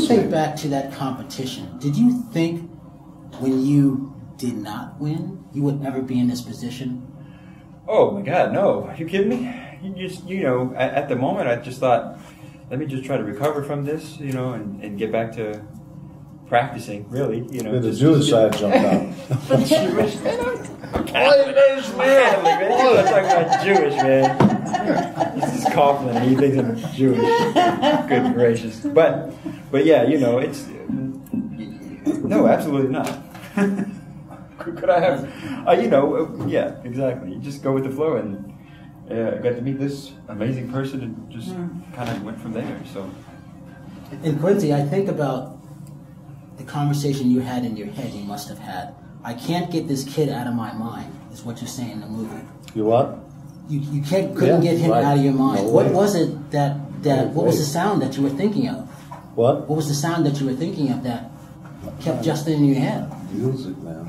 you think back to that competition, did you think when you did not win, you would ever be in this position? Oh my God, no! Are you kidding me? You know, at the moment, I just thought, let me just try to recover from this, you know, and get back to practicing. Really, you know. The Jewish side jumped out. Jewish, I'm Catholic, man. I'm talking about Jewish, man. This is Kauflin. He thinks I'm Jewish. Good gracious. But yeah, you know, it's no, absolutely not. Could I have, you know, yeah, exactly. You just go with the flow, and I got to meet this amazing person and just kind of went from there. So, and Quincy, I think about the conversation you had in your head. You must have had. I can't get this kid out of my mind. Is what you say in the movie. You what? You couldn't get him out of your mind. No what way. was it what was the sound that you were thinking of? What? What was the sound that you were thinking of that kept Justin in your head? Music, man.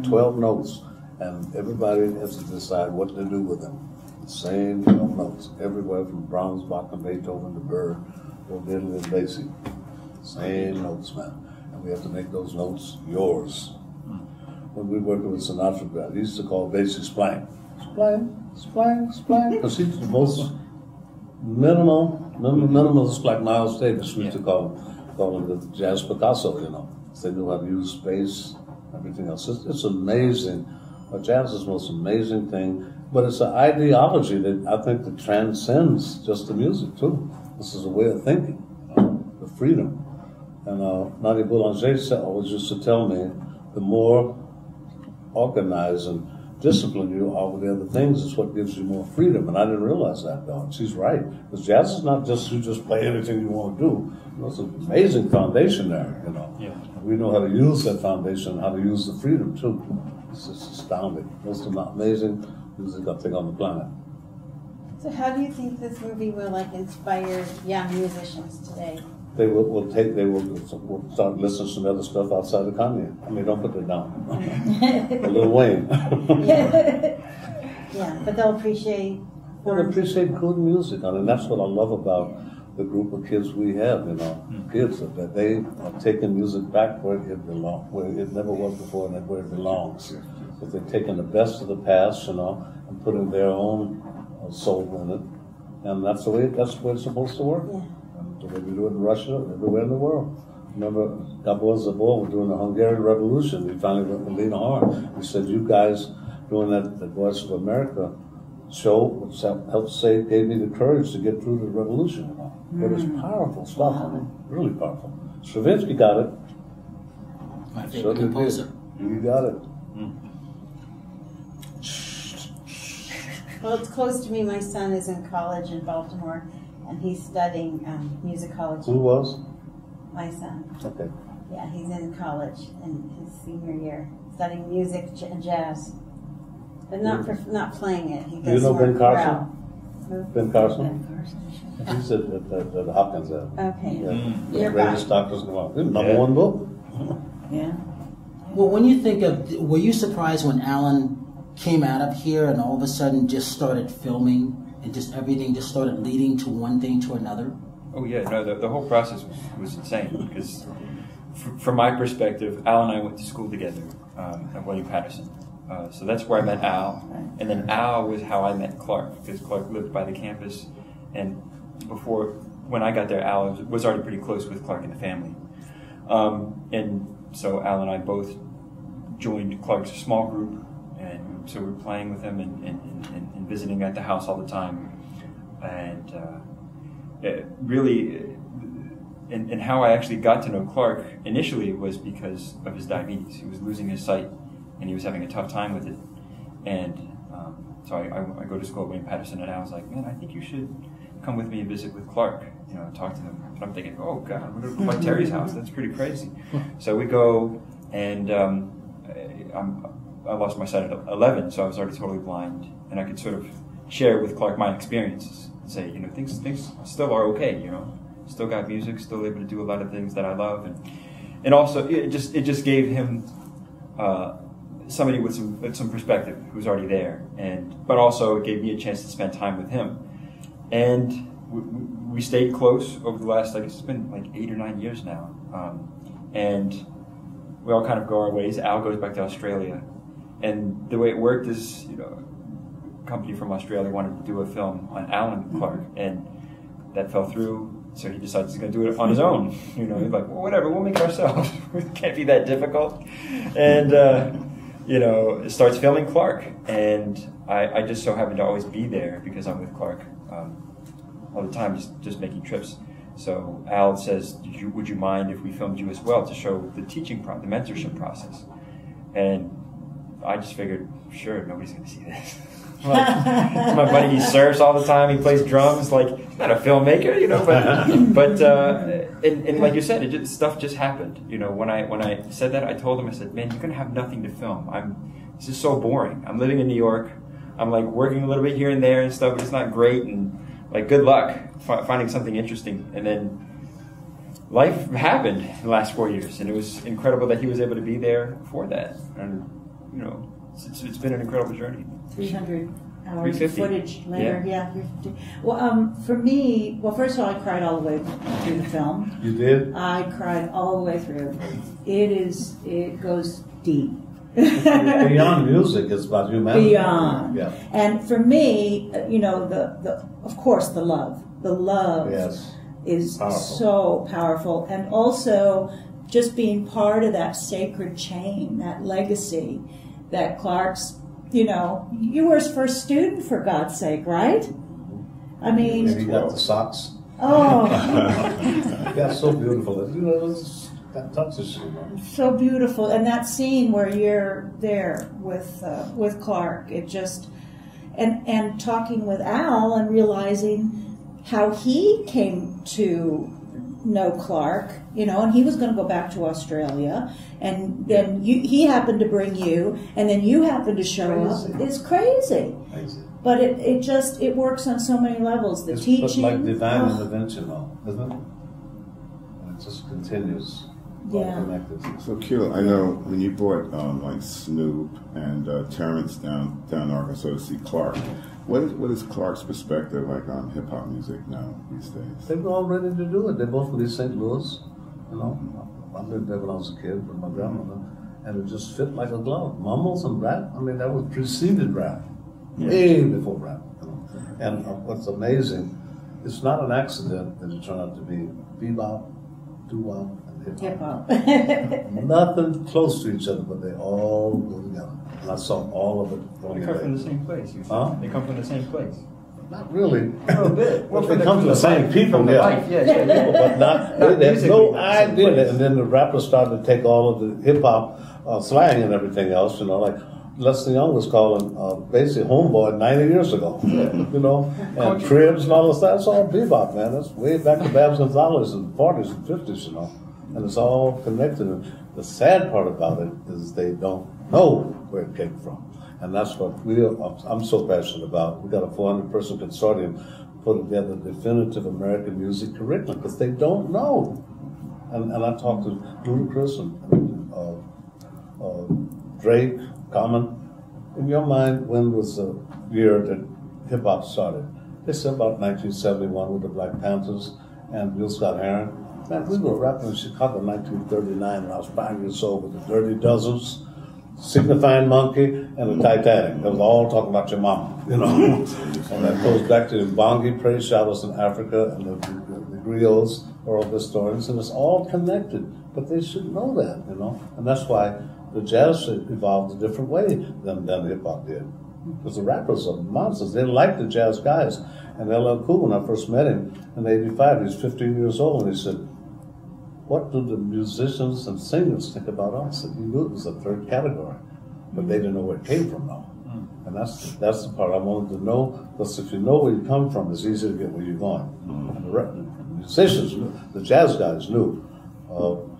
12 notes, and everybody has to decide what to do with them. The same 12 notes, everywhere from Brahms, Bach, and Beethoven to Burr, or Diddley and Basie. Same notes, man. And we have to make those notes yours. When we worked with Sinatra, he used to call Basie splang. Splang, splang, splang. Because he's the most minimal, just like Miles Davis. We used to call him the jazz Picasso, you know. They knew how to use space, everything else. It's amazing. Jazz is the most amazing thing, but it's an ideology that I think that transcends just the music too. This is a way of thinking, the freedom. And Nadia Boulanger always used to tell me, the more organized and disciplined you are with the other things, is what gives you more freedom. And I didn't realize that, though. And she's right. Because jazz is not just you just play anything you want to do. There's an amazing foundation there, you know. Yeah. We know how to use that foundation, how to use the freedom, too. It's just astounding. Most amazing music, I think, on the planet. So how do you think this movie will, like, inspire young musicians today? They will start listening to some other stuff outside of Kanye. I mean, don't put that down. Lil Wayne. Yeah, but they'll appreciate. Well, appreciate good music. I mean, that's what I love about the group of kids we have. You know, kids that they are taking music back where it belongs, where it never was before, and where it belongs. That they're taking the best of the past, you know, and putting their own soul in it, and that's the way it's supposed to work. Yeah. The way we do it in Russia, everywhere in the world. Remember, Gabor Zabor was doing the Hungarian Revolution. We finally went with Lena Horne. We said, you guys doing that, the Voice of America show, which helped gave me the courage to get through the revolution. You know? It was powerful stuff. I mean, really powerful. Stravinsky got it. My favorite composer. You got it. Well, it's close to me. My son is in college in Baltimore, and he's studying musicology. Who was? My son. Okay. Yeah, he's in college in his senior year, studying music and jazz, but not playing it. He does do you know more Ben Carson? chorale. Ben Carson? Ben Carson. He's at Hopkins. Okay. Yeah. Greatest doctors in the world. Number one book. Yeah. Well, when you think of, were you surprised when Alan came out of here and all of a sudden just started filming? And just everything just started leading to one thing to another? Oh yeah, no, the whole process was insane because from my perspective, Al and I went to school together at William Patterson. So that's where I met Al. And then Al was how I met Clark, because Clark lived by the campus. And when I got there, Al was already pretty close with Clark and the family. And so Al and I both joined Clark's small group. And so we were playing with him and visiting at the house all the time. And really, and how I actually got to know Clark initially was because of his diabetes. He was losing his sight, and he was having a tough time with it. And so I go to school at William Patterson, and I was like, man, I think you should come with me and visit with Clark, you know, and talk to him. And I'm thinking, oh God, we're going to play Terry's house. That's pretty crazy. So we go, and I lost my sight at 11, so I was already totally blind, and I could sort of share with Clark my experiences and say, you know, things still are okay, you know, still got music, still able to do a lot of things that I love, and also it just gave him somebody with some perspective who's already there, but also it gave me a chance to spend time with him, and we stayed close over the last, I guess it's been like 8 or 9 years now. And we all kind of go our ways. Al goes back to Australia. And the way it worked is, you know, a company from Australia wanted to do a film on Alan Clark, and that fell through. So he decides he's going to do it on his own. You know, he's like, well, whatever, we'll make it ourselves. It can't be that difficult. And, you know, starts filming Clark. And I just so happen to always be there because I'm with Clark all the time, just making trips. So Al says, would you mind if we filmed you as well to show the teaching, the mentorship process? And I just figured, sure, nobody's going to see this. Like, it's my buddy, he surfs all the time, he plays drums, like, he's not a filmmaker, you know, but and like you said, stuff just happened. You know, when I said that, I told him, I said, man, you're going to have nothing to film. This is so boring. I'm living in New York, I'm like working a little bit here and there and stuff, but it's not great, and like, good luck finding something interesting. And then life happened in the last 4 years, and it was incredible that he was able to be there for that. And, you know, it's been an incredible journey. 300 hours of footage later, yeah. 350. Well, for me, first of all, I cried all the way through the film. You did? I cried all the way through. It goes deep. Beyond music, it's about humanity. Beyond. Yeah. And for me, you know, of course, the love yes. is powerful. So powerful. And also just being part of that sacred chain, that legacy that Clark's, you know, you were his first student, for God's sake, right? I mean... And he got the socks. Oh. That's so beautiful. You know, that touches you. Man. So beautiful. And that scene where you're there with Clark, it just... And talking with Al and realizing how he came to know Clark, you know, and he was going to go back to Australia, and then he happened to bring you, and then you happened to show up. It's crazy. But it works on so many levels. The teaching, it's like divine intervention, though, isn't it? And it just continues. Yeah. So, Q, I know when you brought like Snoop and Terrence down to Arkansas to see Clark, what is Clark's perspective like on hip hop music now these days? They were all ready to do it. They both from East St. Louis, you know. I lived there when I was a kid with my grandmother, and it just fit like a glove. Mumbles and rap, I mean, that was preceded rap, way before rap. You know? And what's amazing, it's not an accident that it turned out to be bebop, doo-wop, and hip-hop. Nothing close to each other, but they all go together. And I saw all of it going They come from the same place. Huh? They come from the same place. Not really. A little bit. Well, they come from the same people, Yeah. But not they have no idea. And then the rappers started to take all of the hip hop slang and everything else, you know, like Leslie Young was calling basically Homeboy 90 years ago, you know, and Cribs and all this stuff. That's all bebop, man. That's way back to Babs Gonzalez in the 40s and 50s, you know, and it's all connected. And the sad part about it is they don't know where it came from. And that's what I'm so passionate about. We got a 400-person consortium put together a definitive American music curriculum because they don't know. And I talked to Ludacris and Drake, Common. In your mind, when was the year that hip-hop started? They said about 1971 with the Black Panthers and Bill Scott Heron. Man, we were rapping in Chicago in 1939 when I was 5 years old with the Dirty Dozens, Signifying Monkey, and the Titanic. It was all talking about your mama, you know. And that goes back to the Bongi praise showers in Africa and the griots, oral historians, and it's all connected. But they should know that, you know. And that's why the jazz evolved a different way than hip-hop did. Because the rappers are monsters. They like the jazz guys. And LL Cool, when I first met him in '85, he was 15 years old, and he said, "What do the musicians and singers think about us?" And he knew it was a third category, but they didn't know where it came from, though. And that's the part I wanted to know, because if you know where you come from, it's easier to get where you're going. And the musicians, the jazz guys knew.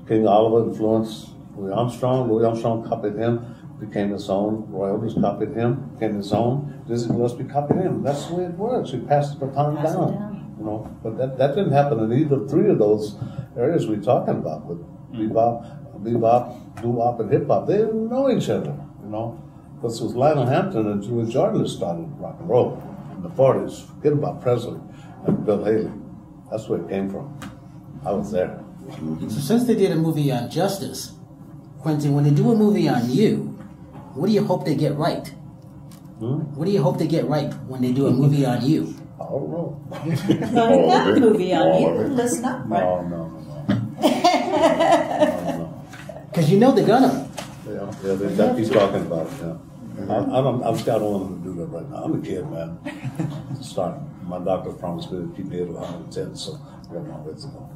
King Oliver influenced Louis Armstrong. Louis Armstrong copied him, became his own. Roy Orbison copied him, became his own. Dizzy Gillespie copied him. That's the way it works. You pass the baton down. You know, but that didn't happen in either three of those areas we're talking about, with bebop, doo-wop, and hip-hop. They didn't know each other, you know. Because it was Lionel Hampton and Julie Jordan that started rock and roll in the 40s. Forget about Presley and Bill Haley. That's where it came from. I was there. So since they did a movie on Justice, Quincy, when they do a movie on you, what do you hope they get right? What do you hope they get right when they do a movie on you? I don't know. Well, we got a movie on you. Listen up, right? No. Because you know they're gonna. Yeah, they keep talking about it, yeah. I don't want them to do that right now. I'm a kid, man. To start. My doctor promised me to keep me at 110, so I got my ways to go.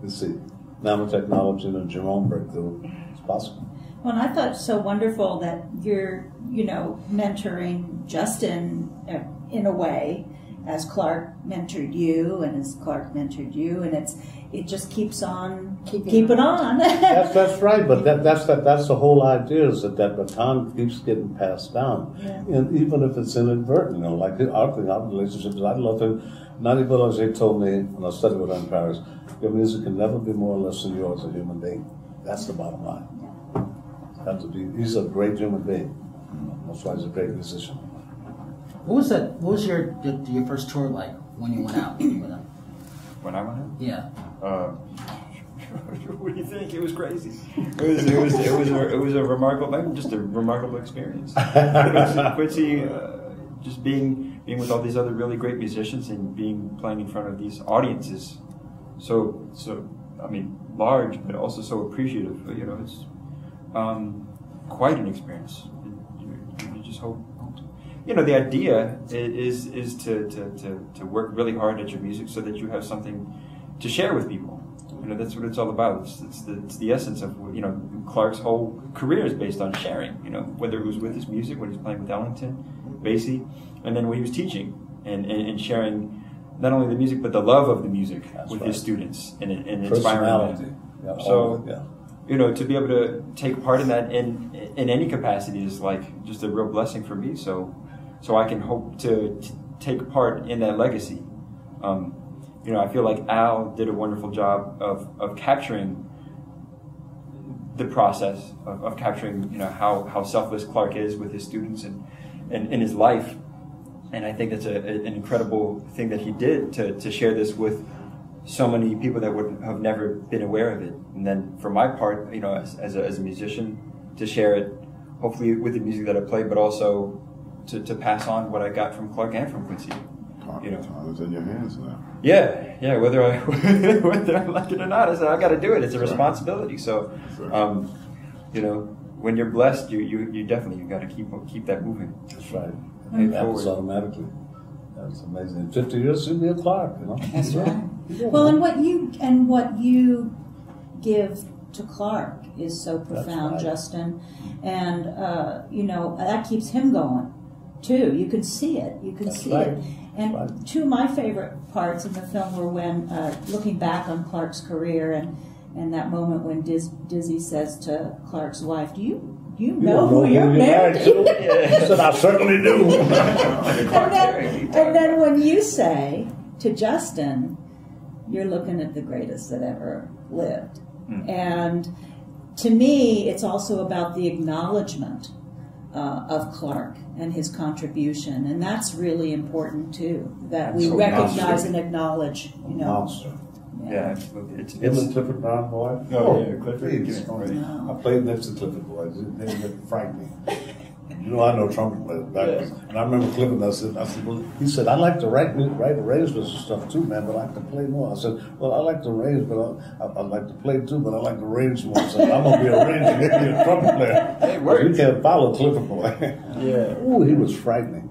Let's see. Nanotechnology and a genome breakthrough. It's possible. Well, and I thought it so wonderful that you're, mentoring Justin in a way, as Clark mentored you, and as Clark mentored you, and it just keeps on keeping on. That's right, but that's the whole idea, is that baton keeps getting passed down, and even if it's inadvertent, like our relationships. I love him. Nani Boulanger told me when I studied with him in Paris, your music can never be more or less than yours, a human being. That's the bottom line. He's a great human being. That's why he's a great musician. What was that? What was your first tour like when you went out with them? When I went out? Yeah. What do you think? It was crazy. It was a remarkable experience. Quincy, just being with all these other really great musicians and playing in front of these audiences, so I mean, large, but also so appreciative. It's quite an experience. You just hope. The idea is to work really hard at your music so that you have something to share with people. That's what it's all about. It's the essence of, Clark's whole career is based on sharing, whether it was with his music, when he was playing with Ellington, Basie, and then when he was teaching and sharing not only the music, but the love of the music with his students and inspiring them. Yeah, so, to be able to take part in that in any capacity is like just a real blessing for me. So I can hope to take part in that legacy. I feel like Al did a wonderful job of capturing the process of capturing, how selfless Clark is with his students and in his life. And I think that's an incredible thing that he did to share this with so many people that would have never been aware of it. And then for my part, as a musician, to share it, hopefully with the music that I play, but also to pass on what I got from Clark and from Quincy. Time is in your hands now. Yeah. Whether I like it or not, I got to do it. It's a responsibility. So, when you're blessed, you definitely got to keep that moving. That's right. It happens automatically. That's amazing. In 50 years, you'll be a Clark. That's right. Well, and what you give to Clark is so profound, right. Justin, and that keeps him going too. You can see it. It. And two of my favorite parts in the film were when looking back on Clark's career and that moment when Dizzy says to Clark's wife, "Do you know who you're married to?" He said, "I certainly do." and then when you say to Justin, "You're looking at the greatest that ever lived," and to me, it's also about the acknowledgement of Clark and his contribution, and that's really important too. That we recognize and acknowledge. Monster. Yeah, absolutely. It's and Clifford Brown Boy. Clifford. I played next to Clifford Boy. They were frightening. I know trumpet players back then. And I remember Clifford, I said, well, he said, "I like to write arrangements and stuff too, man, but I like to play more." I said, "Well, I like to arrange, but I like to play too, but I like to arrange more." I said, "I'm going to be arranging, maybe be a trumpet player." Hey, it works. You can't follow Clifford Boy. Yeah. Ooh, he was frightening.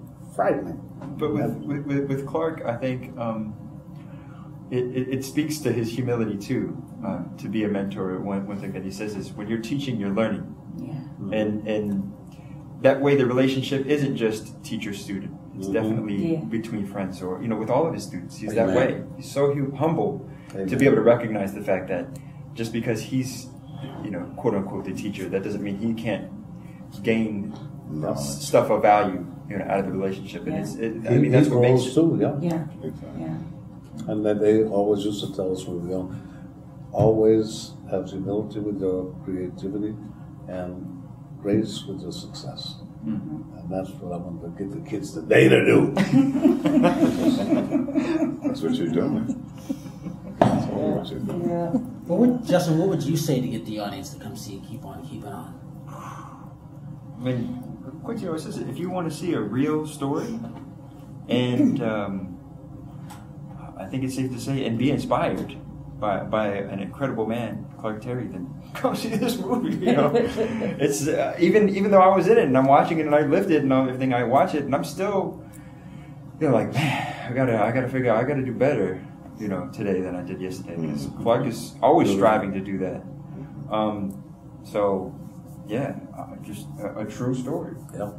But with Clark, I think it speaks to his humility too, to be a mentor. One thing that he says is, when you're teaching, you're learning. Yeah. And that way the relationship isn't just teacher-student. It's definitely between friends, or, with all of his students. He's that way. He's so humble to be able to recognize the fact that just because he's, quote-unquote, the teacher, that doesn't mean he can't gain stuff of value, out of the relationship. And that's what makes it. Too, Yeah. And then they always used to tell us when we were young, always have humility with your creativity and grace with your success. Mm-hmm. And that's what I want to get the kids today to do. That's what you're doing. with you. Yeah. Justin, what would you say to get the audience to come see Keep On Keepin On? I mean, Quincy always says, if you want to see a real story, and I think it's safe to say, and be inspired by an incredible man, Clark Terry, then go see this movie. You know, it's even though I was in it and I'm watching it and I lived it and everything, I watch it and I'm still, you know, like, man, I gotta figure out, I gotta do better, you know, today than I did yesterday, because Clark is always striving to do that. So, yeah, just a true story. Yeah.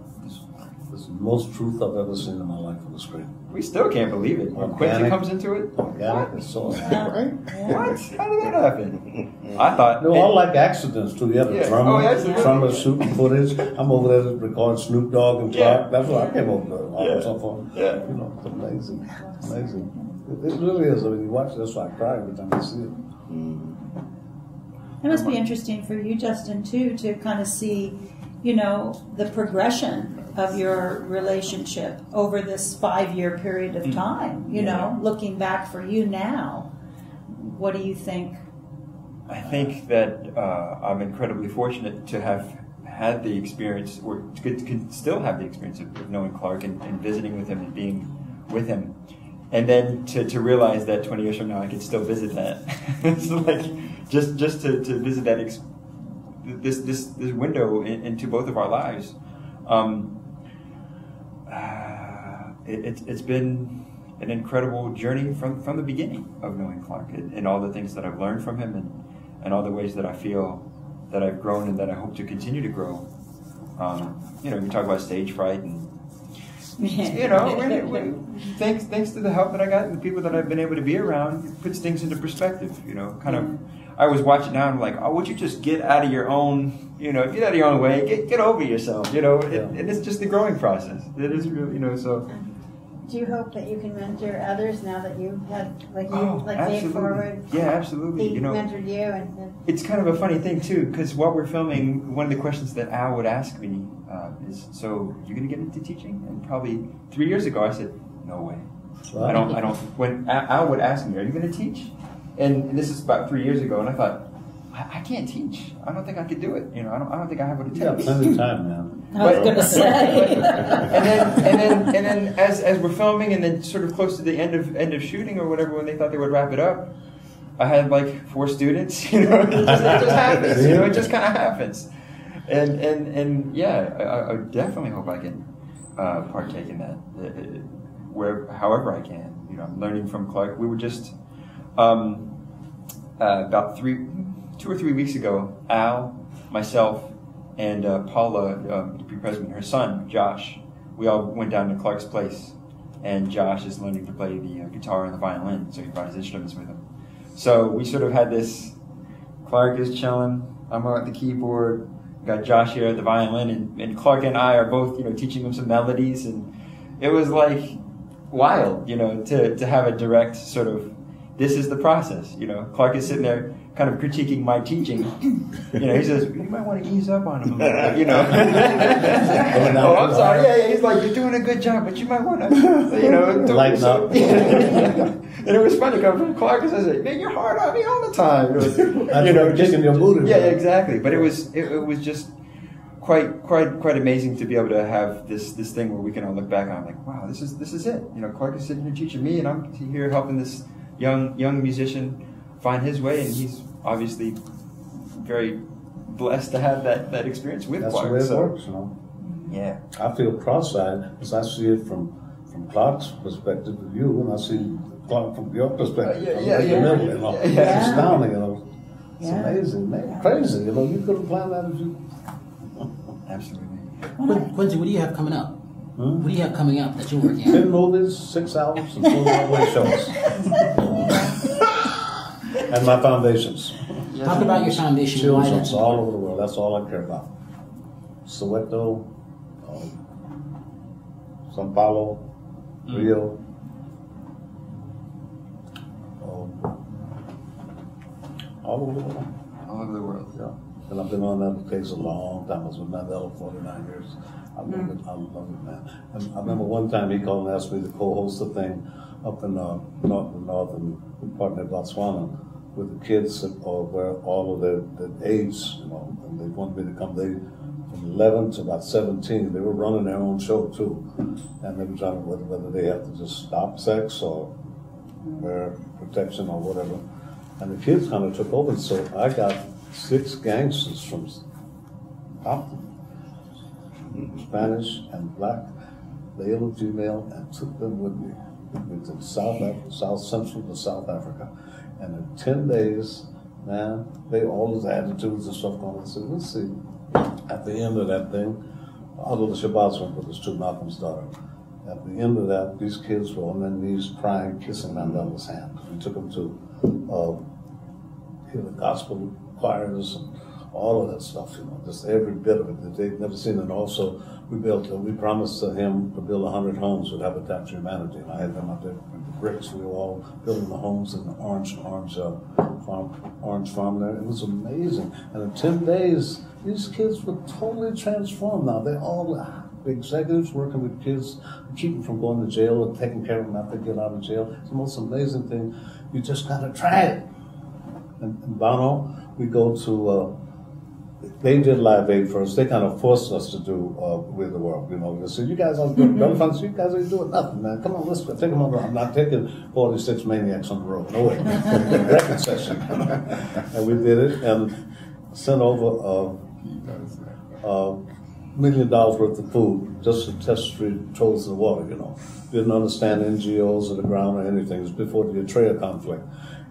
It's the most truth I've ever seen in my life on the screen. We still can't believe it. When Quincy comes into it, Organic, it's so right? What? How did that happen? I thought. No, I like accidents too. You have a drummer shooting footage. I'm over there to record Snoop Dogg and Clark. That's what I came over to. Yeah. You know, it's amazing. Amazing. It really is. I mean, you watch this, I cry every time I see it. It must be interesting for you, Justin, too, to kind of see, you know, the progression of your relationship over this 5-year period of time. You know, looking back for you now, what do you think? I think that I'm incredibly fortunate to have had the experience, or to still have the experience of knowing Clark and visiting with him and being with him. And then to realize that 20 years from now I can still visit that. It's like just to visit that this window into both of our lives. It's been an incredible journey from the beginning of knowing Clark, and all the things that I've learned from him, and all the ways that I feel that I've grown and that I hope to continue to grow. You know, we talk about stage fright and. You know, thanks to the help that I got and the people that I've been able to be around, it puts things into perspective. You know, kind of. I always watch it now and I'm like, oh, would you just get out of your own? You know, get out of your own way. Get over yourself. You know, and it's just the growing process. It is really, you know, so. Do you hope that you can mentor others now that you've had, like absolutely. Pay It Forward? Yeah, absolutely. He you know, mentored you, and it's kind of a funny thing too, because while we're filming, one of the questions that Al would ask me is, "So you're going to get into teaching?" And probably 3 years ago, I said, "No way. Wow. I don't." When Al would ask me, "Are you going to teach?" And this is about 3 years ago, and I thought, I can't teach. I don't think I could do it. You know, I don't think I have what it takes. Yeah, plenty of time, man. I was going to say. and then as we're filming, and then sort of close to the end of shooting or whatever, when they thought they would wrap it up, I had like 4 students. You know, it just happens. You know, it just kind of happens. And yeah, I definitely hope I can partake in that, however I can. You know, I'm learning from Clark. We were just about 2 or 3 weeks ago, Al, myself, and Paula, the pre-president, her son, Josh, we all went down to Clark's place, and Josh is learning to play the guitar and the violin, so he brought his instruments with him. So we sort of had this, Clark is chilling, I'm at the keyboard, got Josh here at the violin, and Clark and I are both, you know, teaching him some melodies, and it was like wild, you know, to have a direct sort of, this is the process, you know. Clark is sitting there kind of critiquing my teaching. You know, he says, you might want to ease up on him a little bit, you know. Oh, I'm sorry. Yeah, he's like, you're doing a good job, but you might want to, you know. Lighten up. And it was funny coming from Clark, because I said, man, you're hard on me all the time. You know, just in your mood. Yeah, exactly. But it was just quite amazing to be able to have this thing where we can all look back on, like, wow, this is it. You know, Clark is sitting here teaching me, and I'm here helping this young musician find his way, and he's obviously very blessed to have that experience with Clark. That's the way it works, you know. Yeah. I feel cross-eyed as I see it from Clark's perspective of you, and I see Clark from your perspective. It's astounding, you know. It's amazing, man. Crazy, you know. You couldn't plan that if you. Absolutely. Quincy, what do you have coming up? What do you have coming up that you're working on? 10 movies, 6 albums, and 4 Broadway shows. And my foundations. Talk about your foundation. Children's all over the world. That's all I care about. Soweto, Sao Paulo, Rio. All over the world. All over the world. Yeah. And I've been on that case a long time. I was with Mandela 49 years. I love it, man. And I remember one time he called and asked me to co-host a thing up in northern part of Botswana. with the kids or where all of their age, you know, and they wanted me to come. They from 11 to about 17, they were running their own show too, and they were trying to whether they have to just stop sex or wear protection or whatever. And the kids kind of took over, so I got 6 gangsters from Compton, Spanish and black, male and female, and took them with me. Went to South Central to South Africa. And in 10 days, man, all those attitudes and stuff going on. I said, let's see. At the end of that thing, although the Shabbats went with us to Malcolm's daughter, at the end of that, these kids were on their knees crying, kissing Mandela's hand. We took them to hear the gospel choirs and all of that stuff, you know, just every bit of it that they'd never seen. And also, we promised him to build 100 homes with Habitat for Humanity. And I had them out there with the bricks. We were all building the homes in the orange farm there. It was amazing. And in 10 days, these kids were totally transformed now. They're all executives working with kids, keep them from going to jail and taking care of them after they get out of jail. It's the most amazing thing. You just got to try it. And Bono, we go to, they did Live Aid first. They kind of forced us to do With the World. You know, they said, you guys aren't doing you guys ain't doing nothing, man. Come on, let's go. Take them on the road. I'm not taking 46 maniacs on the road. No way. Record session. And we did it and sent over $1 million worth of food just to test trolls in the water, you know. Didn't understand NGOs or the ground or anything. It was before the Eritrea conflict.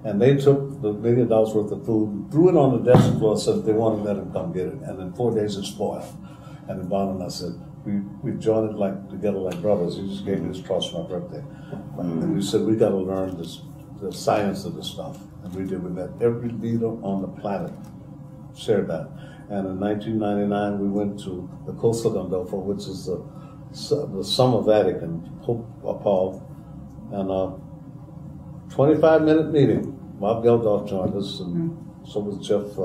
And they took the $1 million worth of food, threw it on the desert floor, said they wanted to let him come get it. And in 4 days it spoiled. And then Bono and I said, we joined it together like brothers. He just gave me this cross for my birthday. And we said, we got to learn the science of this stuff. And we did. We met every leader on the planet, shared that. And in 1999, we went to the Costa Gandolfo, which is the Summer Vatican, Pope Paul, and 25-minute meeting. Bob Geldof joined us, and so was Jeff,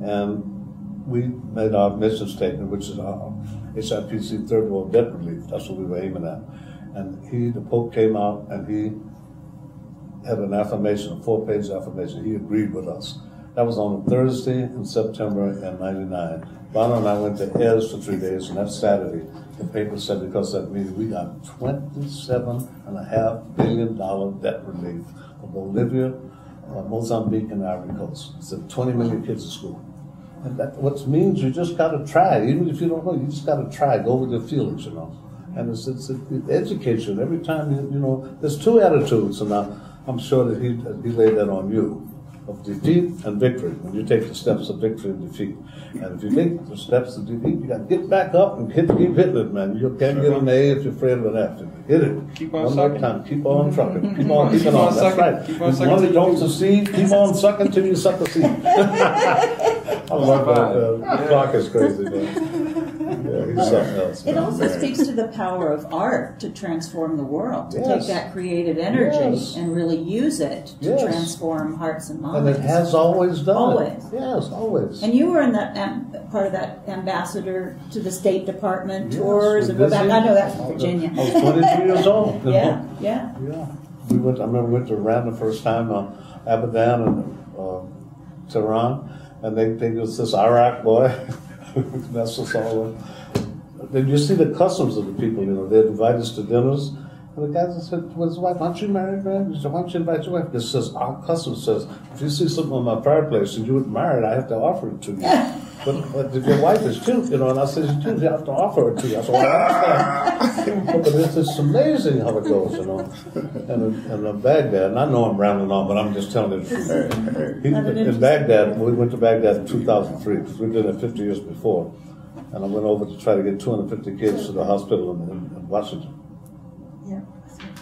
and we made our mission statement, which is our HIPC Third World Debt Relief. That's what we were aiming at. And the Pope came out, and he had an affirmation, a 4-page affirmation. He agreed with us. That was on a Thursday in September in '99. Bono and I went to Ez for 3 days, and that Saturday, the paper said because of that meeting, we got $27.5 billion debt relief for Bolivia, Mozambique, and Ivory Coast. It's 20 million kids in school. And that what means you just got to try. Even if you don't know, you just got to try. Go with your feelings, you know. And it educates you. And every time, you know, there's 2 attitudes, and I'm sure that he laid that on you, of defeat and victory, when you take the steps of victory and defeat. And if you take the steps of defeat, you got to get back up and keep hitting it, man. You can't get an A if you're afraid of an F. Hit it. Keep on One sucking. more time. Keep on trucking. Keep on keeping on. That's sucking. right. Keep on If sucking one till don't you- succeed, keep on sucking till you suck the seed. I love that. Clark is crazy, man. Yeah, he's something else. It also speaks to the power of art to transform the world, to Yes. take that creative energy Yes. and really use it to Yes. transform hearts and minds. And it has always done Always. it. Yes, always. And you were in that part of that ambassador to the State Department Yes, tours we and go back. visited. I know that from Virginia. I was 22 years old. Yeah, yeah. Yeah. I remember we went to Iran the first time, Abadan and Tehran, and they think it was this Iraq boy. That's us all in. Then you see the customs of the people, you know, they'd invite us to dinners, and the guy said to his wife, why don't you marry, man? He said, why don't you invite your wife? It says, our custom says, if you see something on my fireplace and you would marry it, I have to offer it to you. But if your wife is cute, you know, and I said, she's cute, you have to offer it to you. I said, well, I understand. But it's amazing how it goes, you know. And in Baghdad, and I know I'm rambling on, but I'm just telling you the truth. In Baghdad, we went to Baghdad in 2003, because we did it 50 years before. And I went over to try to get 250 kids to the hospital in Washington. Yeah.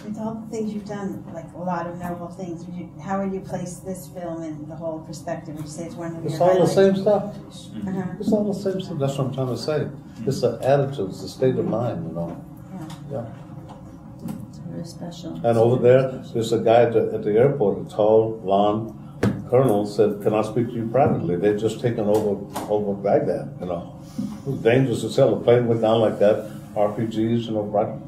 With all the things you've done, like a lot of noble things, how would you place this film in the whole perspective? Would you say it's one of your It's all the highlights? same stuff. Uh-huh. It's all the same stuff. That's what I'm trying to say. It's the attitude, it's the state of mind, you know. Yeah. It's very special. And over there's a guy at the airport, a tall, blonde colonel, said, can I speak to you privately? They'd just taken over Baghdad, you know. It was dangerous as hell. The plane went down like that. RPGs, you know,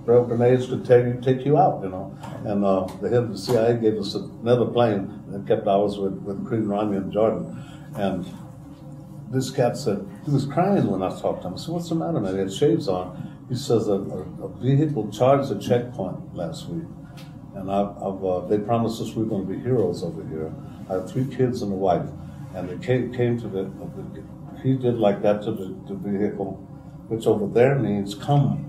barrel grenades could take you out, you know. And the head of the CIA gave us another plane that kept ours with Creed, Ronnie, and Jordan. And this cat said, he was crying when I talked to him. I said, what's the matter, man? He had shades on. He says a vehicle charged a checkpoint last week. And they promised us we were going to be heroes over here. I have 3 kids and a wife. And they came to he did like that to the vehicle, which over there means come.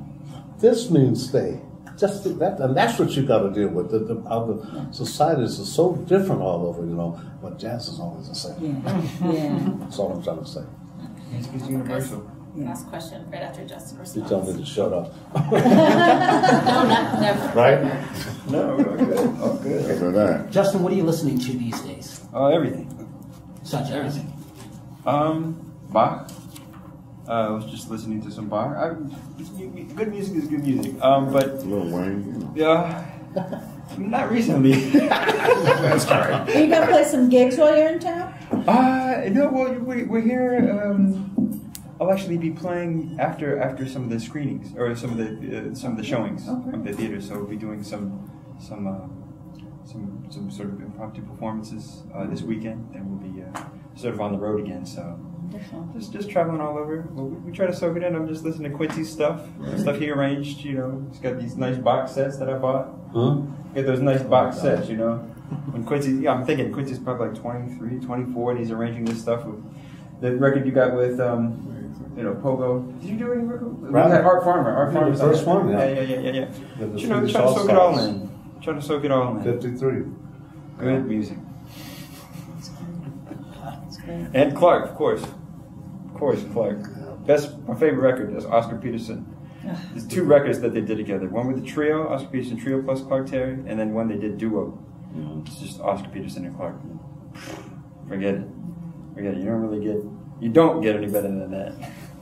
This means stay. Just that, and that's what you got to deal with. How the societies are so different all over, you know. But jazz is always the same. Yeah. That's all I'm trying to say. It's universal. Last question, right after Justin You responds. tell me to shut up. No, never. Right? No, all good. All good. For that. Justin, what are you listening to these days? Everything. Such everything. Bach. I was just listening to some Bach. Good music is good music. But Lil Wayne, you know. yeah, not recently. That's right. Are you gonna play some gigs while you're in town? No. Well, we're here. I'll actually be playing after some of the screenings or some of the showings of the theater. So we'll be doing some sort of impromptu performances this weekend, and we'll be sort of on the road again. So just traveling all over. We try to soak it in. I'm just listening to Quincy's stuff he arranged. You know, he's got these nice box sets that I bought. Get those nice box sets. You know, when Quincy, I'm thinking Quincy's probably like 23, 24, and he's arranging this stuff with the record you got with. Pogo. Did you do any record? Art Farmer. Art Farmer. The first one, yeah. You know, try to soak it all in. 53. Good music. That's great. And Clark, of course. Clark. My favorite record is Oscar Peterson. There's 2 records that they did together. One with the trio, Oscar Peterson Trio plus Clark Terry, and then one they did duo. It's just Oscar Peterson and Clark. Forget it. You don't get any better than that.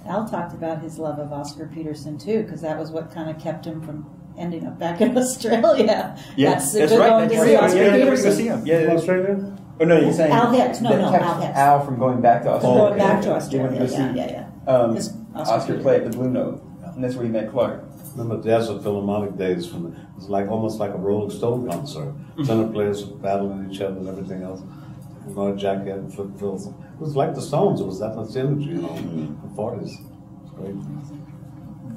Al talked about his love of Oscar Peterson too, because that was what kind of kept him from ending up back in Australia. Yeah, that's right. Going to see Oscar Never go Peterson. see him. Yeah, Australia? Oh no, you're saying Al Hicks. No, that no, kept Al Hicks. Al from going back to Australia. Going back to You Australia. went to go see, Yeah. Oscar played at the Blue Note, and that's where he met Clark. Remember Jazz and Philharmonic days it was like almost like a Rolling Stone concert. Tenor players battling each other and everything else. You know, Jack and Flip Phils. It was like the Stones. It was that much energy, you know, in the 40s. It's great.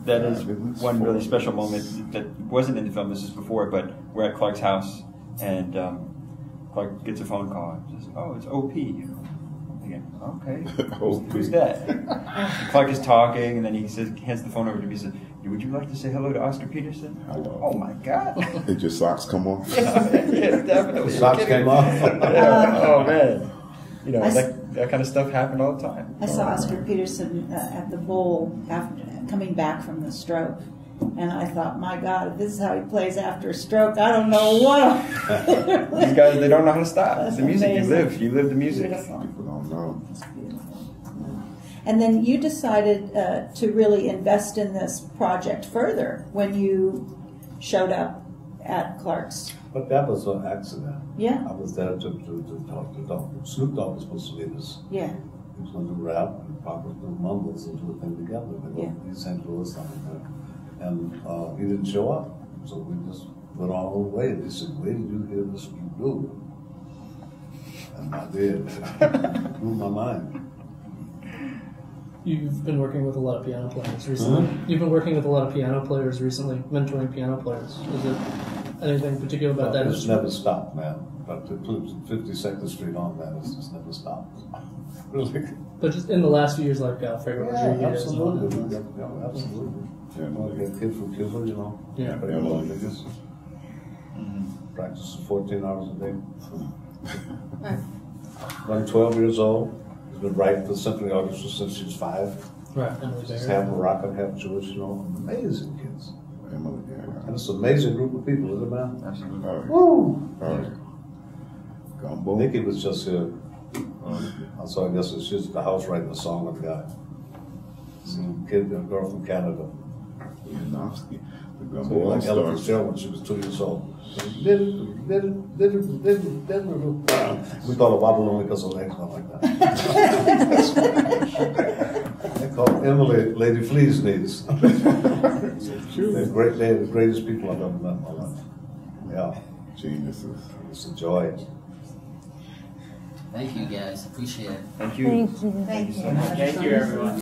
That is one really special moment that wasn't in the film. This is before, but we're at Clark's house, and Clark gets a phone call. Says, "Oh, it's OP." You know, again, okay, who's that? And Clark is talking, and then he hands the phone over to me. He says, "Would you like to say hello to Oscar Peterson?" Hello. Oh my God! Did your socks come off? Yeah, definitely. The socks came off. Oh man, you know I that kind of stuff happened all the time. I saw Oscar Peterson at the Bowl after coming back from the stroke, and I thought, my God, if this is how he plays after a stroke, I don't know what. These guys, they don't know how to stop. That's The music, amazing. you live the music. Beautiful. People don't know. It's beautiful. And then you decided to really invest in this project further when you showed up at Clark's. But that was an accident. Yeah. I was there to talk to Dogg. Snoop Dogg was supposed to lead us. Yeah. He was going to do rap and probably do mumbles and do a thing together. They go to St. Louis something like that. And he didn't show up. So we just went our own way. And he said, "Where did you hear this blue?" And I did. Blew my mind. You've been working with a lot of piano players recently. You've been working with a lot of piano players recently, mentoring piano players. Is it anything particular about that? It's never stopped, man. But to 52nd Street on, man, it's just never stopped. Really. But just in the last few years, like Alfredo Rodriguez. Absolutely. Yeah, absolutely. Yeah, Like a kid from Cuba, you know. Yeah. Play all the biggest. Practice 14 hours a day. I'm 12 years old. He's been writing for the symphony orchestra since she was 5. Right, Emily He's Berry. half Moroccan, half Jewish, you know. Amazing kids. Emily, yeah. And it's an amazing group of people, isn't it, man? Absolutely. Oh, Woo! oh, Gumbo. Nikki was just here. So I guess it's just the house writing a song of the guy. Some kid, a girl from Canada. Yanofsky. The So Gumbo like Ella All-Stars. Fitzgerald when she was 2 years old. We call her Wobble only because her legs went like that. They call Emily Lady Fleas Knees. They're the greatest people I've ever met in my life. Yeah. Geniuses. It's a joy. Thank you, guys. Appreciate it. Thank you. Thank you. so much. Thank you, everyone.